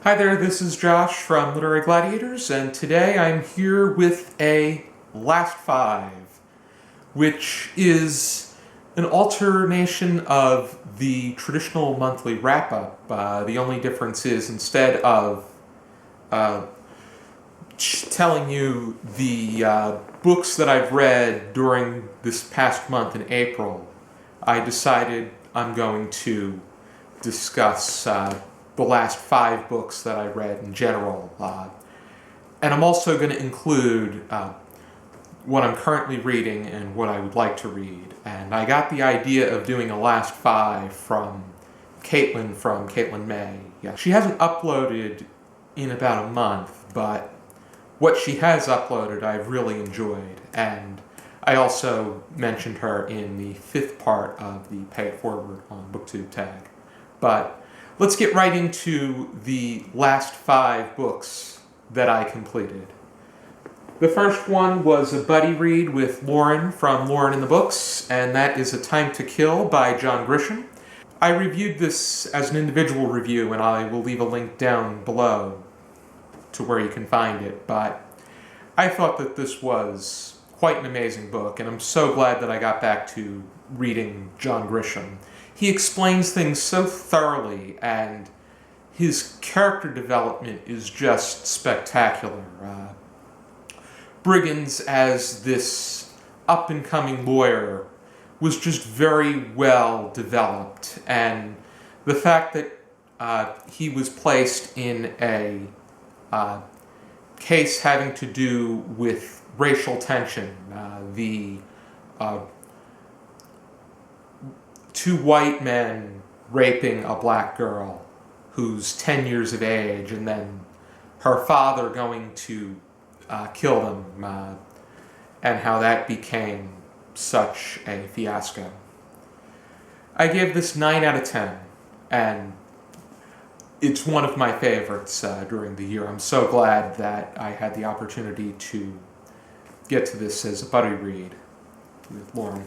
Hi there, this is Josh from Literary Gladiators, and today I'm here with a Last Five, which is an alternation of the traditional monthly wrap-up. The only difference is instead of telling you the books that I've read during this past month in April, I decided I'm going to discuss the last 5 books that I read in general. And I'm also going to include what I'm currently reading and what I would like to read. And I got the idea of doing a last 5 from Caitlin May. Yeah, she hasn't uploaded in about a month, but what she has uploaded I've really enjoyed. And I also mentioned her in the 5th part of the Pay It Forward on BookTube tag. But let's get right into the last 5 books that I completed. The first one was a buddy read with Lauren from Lauren in the Books, and that is A Time to Kill by John Grisham. I reviewed this as an individual review, and I will leave a link down below to where you can find it, but I thought that this was quite an amazing book, and I'm so glad that I got back to reading John Grisham. He explains things so thoroughly, and his character development is just spectacular. Briggins, as this up-and-coming lawyer, was just very well developed, and the fact that he was placed in a case having to do with racial tension, the 2 white men raping a black girl who's 10 years of age, and then her father going to kill them, and how that became such a fiasco. I gave this 9 out of 10, and it's one of my favorites during the year. I'm so glad that I had the opportunity to get to this as a buddy read with Lauren.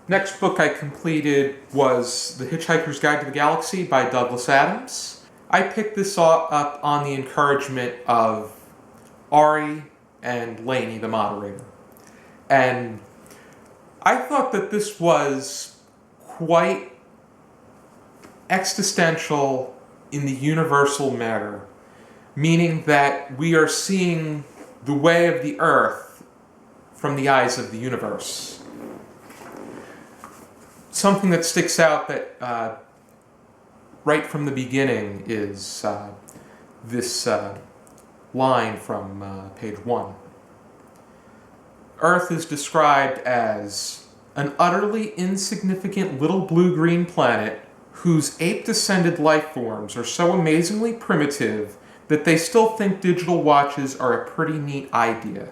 Next book I completed was The Hitchhiker's Guide to the Galaxy by Douglas Adams. I picked this up on the encouragement of Ari and Lainey, the moderator. And I thought that this was quite existential in the universal manner, meaning that we are seeing the way of the Earth from the eyes of the universe. Something that sticks out that right from the beginning is this line from page 1. Earth is described as an utterly insignificant little blue-green planet whose ape-descended life forms are so amazingly primitive that they still think digital watches are a pretty neat idea.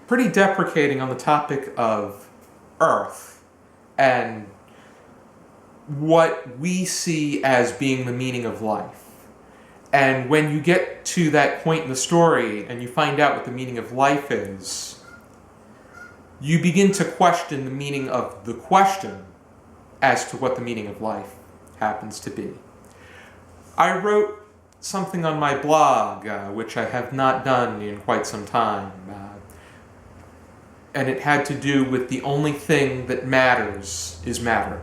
Pretty deprecating on the topic of Earth and what we see as being the meaning of life. And when you get to that point in the story and you find out what the meaning of life is, you begin to question the meaning of the question as to what the meaning of life happens to be. I wrote something on my blog, which I have not done in quite some time, and it had to do with the only thing that matters is matter.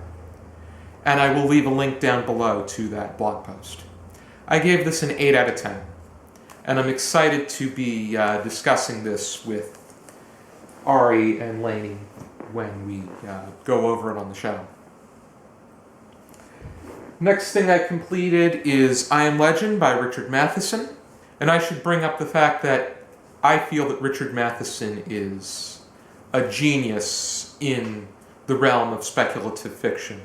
And I will leave a link down below to that blog post. I gave this an 8 out of 10, and I'm excited to be discussing this with Ari and Lainey when we go over it on the show. Next thing I completed is I Am Legend by Richard Matheson, and I should bring up the fact that I feel that Richard Matheson is a genius in the realm of speculative fiction.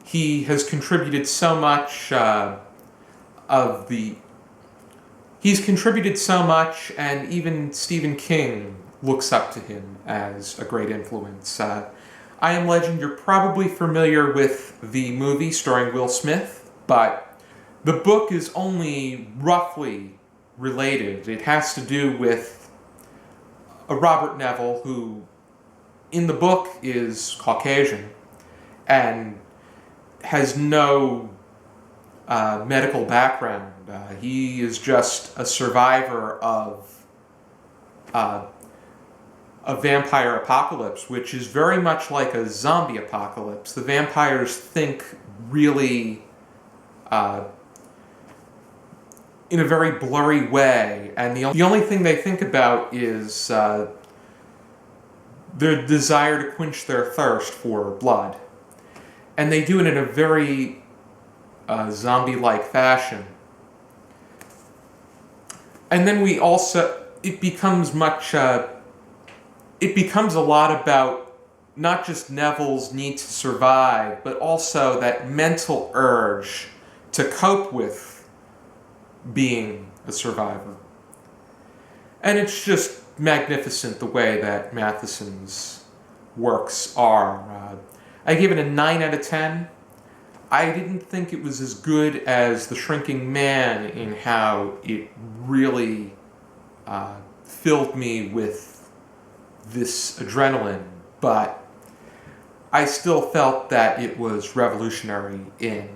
He has contributed so much He's contributed so much, and even Stephen King looks up to him as a great influence. I Am Legend, you're probably familiar with the movie starring Will Smith, but the book is only roughly related. It has to do with a Robert Neville who, in the book, is Caucasian, and has no medical background. He is just a survivor of a vampire apocalypse, which is very much like a zombie apocalypse. The vampires think really in a very blurry way, and the only thing they think about is their desire to quench their thirst for blood. And they do it in a very zombie-like fashion. And then it becomes a lot about not just Neville's need to survive, but also that mental urge to cope with being a survivor. And it's just magnificent the way that Matheson's works are. I give it a 9 out of 10. I didn't think it was as good as The Shrinking Man in how it really filled me with this adrenaline, but I still felt that it was revolutionary in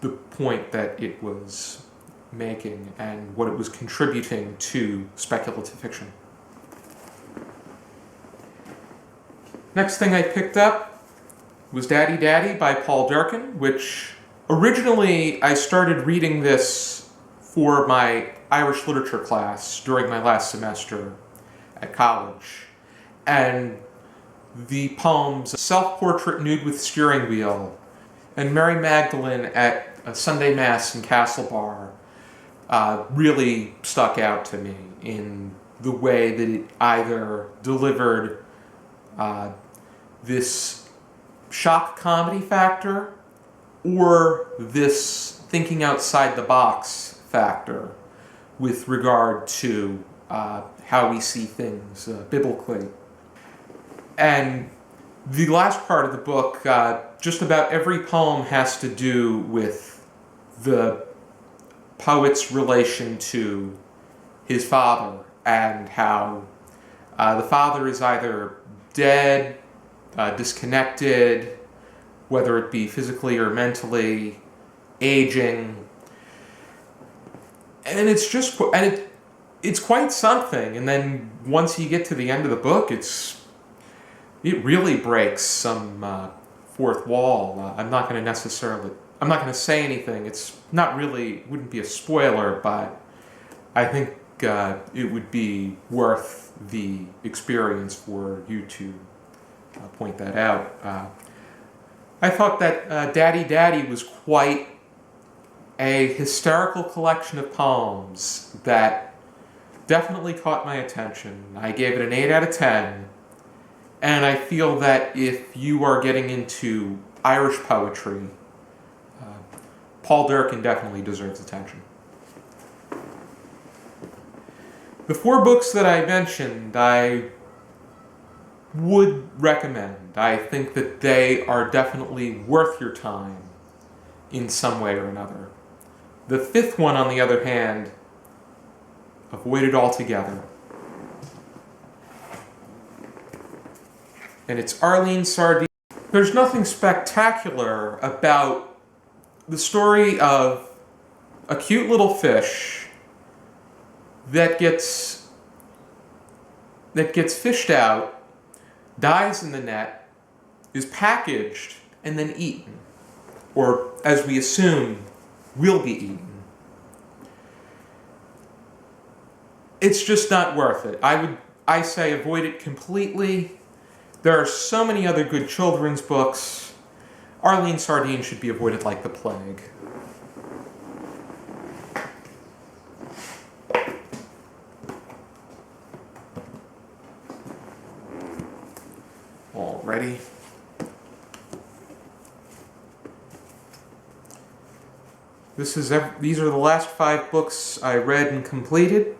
the point that it was making and what it was contributing to speculative fiction. Next thing I picked up was Daddy Daddy by Paul Durcan, which originally I started reading this for my Irish literature class during my last semester at college. And the poems Self-Portrait Nude with Steering Wheel and Mary Magdalene at a Sunday Mass in Castlebar really stuck out to me in the way that it either delivered this shock comedy factor or this thinking outside the box factor with regard to how we see things biblically. And the last part of the book, just about every poem has to do with the poet's relation to his father and how the father is either dead, disconnected, whether it be physically or mentally, aging. And it's just, it's quite something. And then once you get to the end of the book, it really breaks some fourth wall. I'm not going to say anything. It's not really, wouldn't be a spoiler, but I think it would be worth the experience for you to point that out. I thought that Daddy Daddy was quite a hysterical collection of poems that definitely caught my attention. I gave it an 8 out of 10, and I feel that if you are getting into Irish poetry, Paul Durcan definitely deserves attention. The 4 books that I mentioned, I would recommend. I think that they are definitely worth your time in some way or another. The 5th one, on the other hand, avoid it altogether. And it's Arlene, Sardine. There's nothing spectacular about the story of a cute little fish that gets fished out, dies in the net, is packaged, and then eaten. Or, as we assume, will be eaten. It's just not worth it. I say avoid it completely. There are so many other good children's books. Arlene Sardine should be avoided like the plague. Alrighty. These are the last 5 books I read and completed.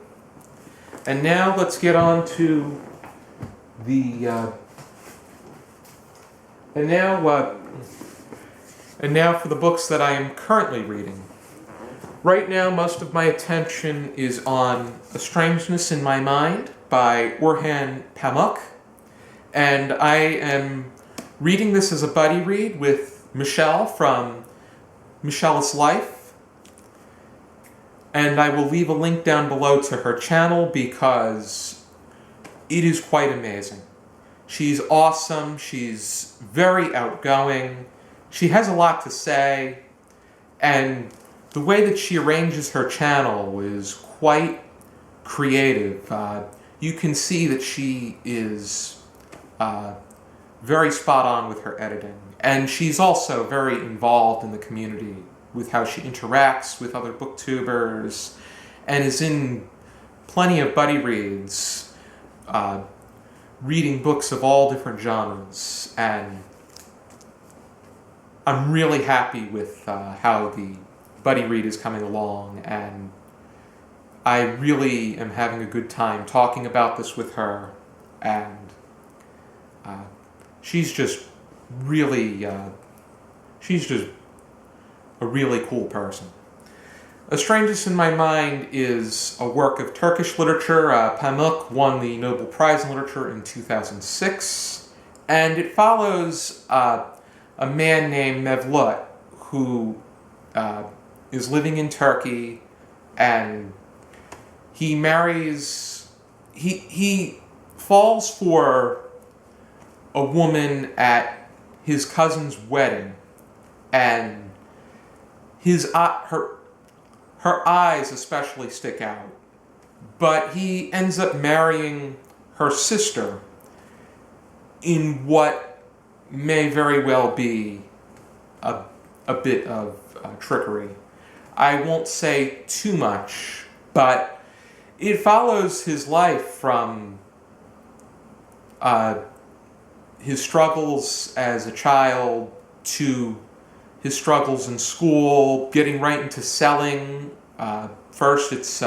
And now let's get on to and now for the books that I am currently reading. Right now, most of my attention is on A Strangeness in My Mind by Orhan Pamuk. And I am reading this as a buddy read with Michelle from Michelle's Life. And I will leave a link down below to her channel because it is quite amazing. She's awesome. She's very outgoing. She has a lot to say. And the way that she arranges her channel is quite creative. You can see that she is very spot on with her editing. And she's also very involved in the community with how she interacts with other booktubers and is in plenty of buddy reads, reading books of all different genres. And I'm really happy with how the buddy read is coming along, and I really am having a good time talking about this with her, and she's just a really cool person. A Strangeness in My Mind is a work of Turkish literature. Pamuk won the Nobel Prize in Literature in 2006, and it follows a man named Mevlut who is living in Turkey, and he falls for a woman at his cousin's wedding, and her eyes especially stick out. But he ends up marrying her sister in what may very well be a bit of trickery. I won't say too much, but it follows his life from his struggles as a child to his struggles in school, getting right into selling. First it's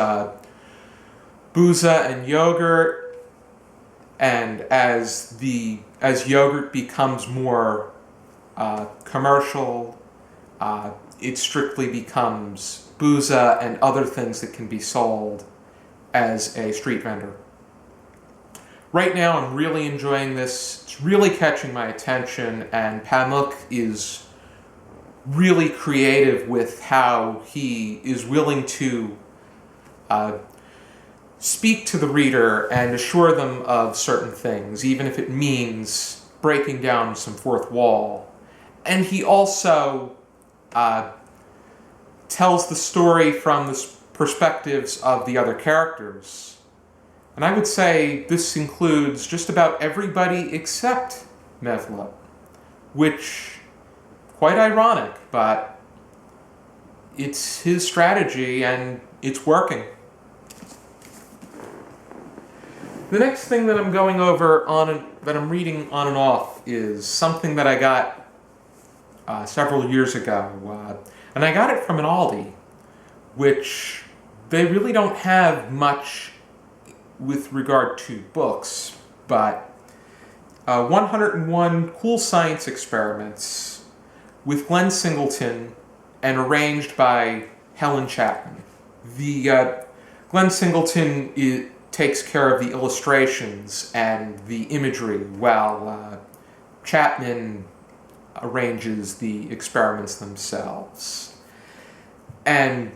booza and yogurt, and as yogurt becomes more commercial, it strictly becomes booza and other things that can be sold as a street vendor. Right now I'm really enjoying this. It's really catching my attention, and Pamuk is really creative with how he is willing to speak to the reader and assure them of certain things, even if it means breaking down some fourth wall. And he also tells the story from the perspectives of the other characters. And I would say this includes just about everybody except Mevlut, which, quite ironic, but it's his strategy and it's working. The next thing that I'm going over that I'm reading on and off is something that I got several years ago, and I got it from an Aldi, which they really don't have much with regard to books, but 101 Cool Science Experiments with Glen Singleton and arranged by Helen Chapman. The Glen Singleton takes care of the illustrations and the imagery, while Chapman arranges the experiments themselves. And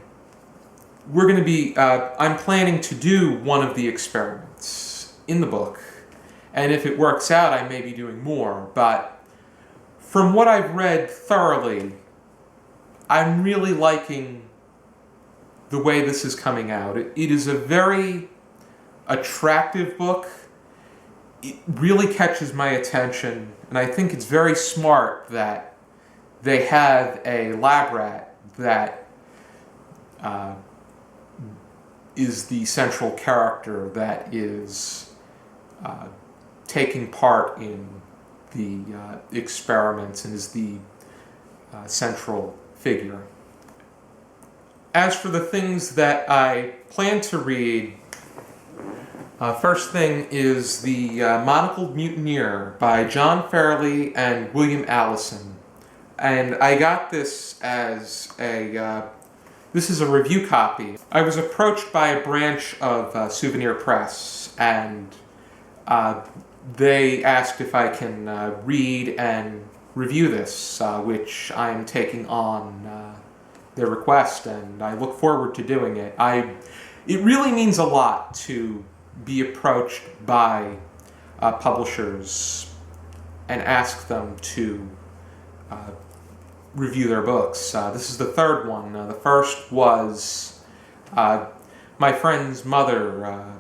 we're going to be, I'm planning to do one of the experiments in the book, and if it works out, I may be doing more, but from what I've read thoroughly, I'm really liking the way this is coming out. It is a very attractive book. It really catches my attention, and I think it's very smart that they have a lab rat that is the central character that is taking part in the experiments and is the central figure. As for the things that I plan to read, first thing is the Monocled Mutineer by John Fairley and William Allison. And I got this as this is a review copy. I was approached by a branch of Souvenir Press, and they asked if I can read and review this, which I'm taking on their request, and I look forward to doing it. It really means a lot to be approached by publishers and ask them to review their books. This is the third one. The first was my friend's mother,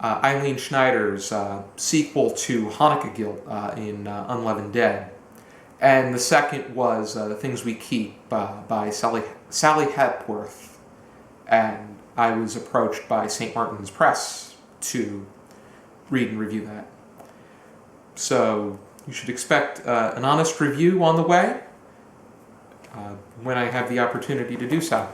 Eileen Schneider's sequel to Hanukkah Guilt in Unleavened Dead. And the second was The Things We Keep by Sally Hepworth. And I was approached by St. Martin's Press to read and review that. So you should expect an honest review on the way when I have the opportunity to do so.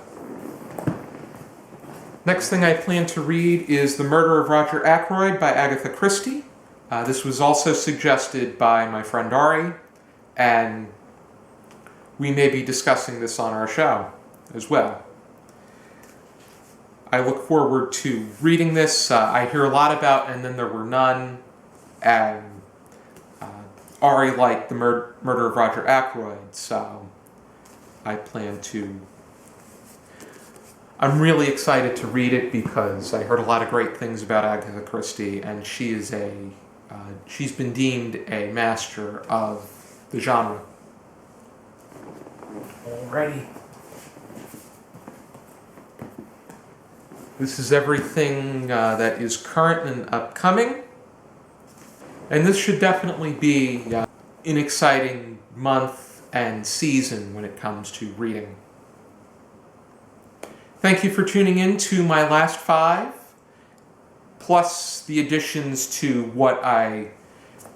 Next thing I plan to read is The Murder of Roger Ackroyd by Agatha Christie. This was also suggested by my friend Ari, and we may be discussing this on our show as well. I look forward to reading this. I hear a lot about And Then There Were None, and Ari liked The Murder of Roger Ackroyd, so I'm really excited to read it because I heard a lot of great things about Agatha Christie, and she's been deemed a master of the genre. Alrighty. This is everything that is current and upcoming. And this should definitely be an exciting month and season when it comes to reading. Thank you for tuning in to my last 5, plus the additions to what I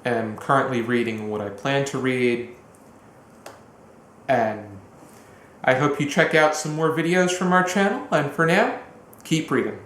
am currently reading and what I plan to read. And I hope you check out some more videos from our channel, and for now, keep reading.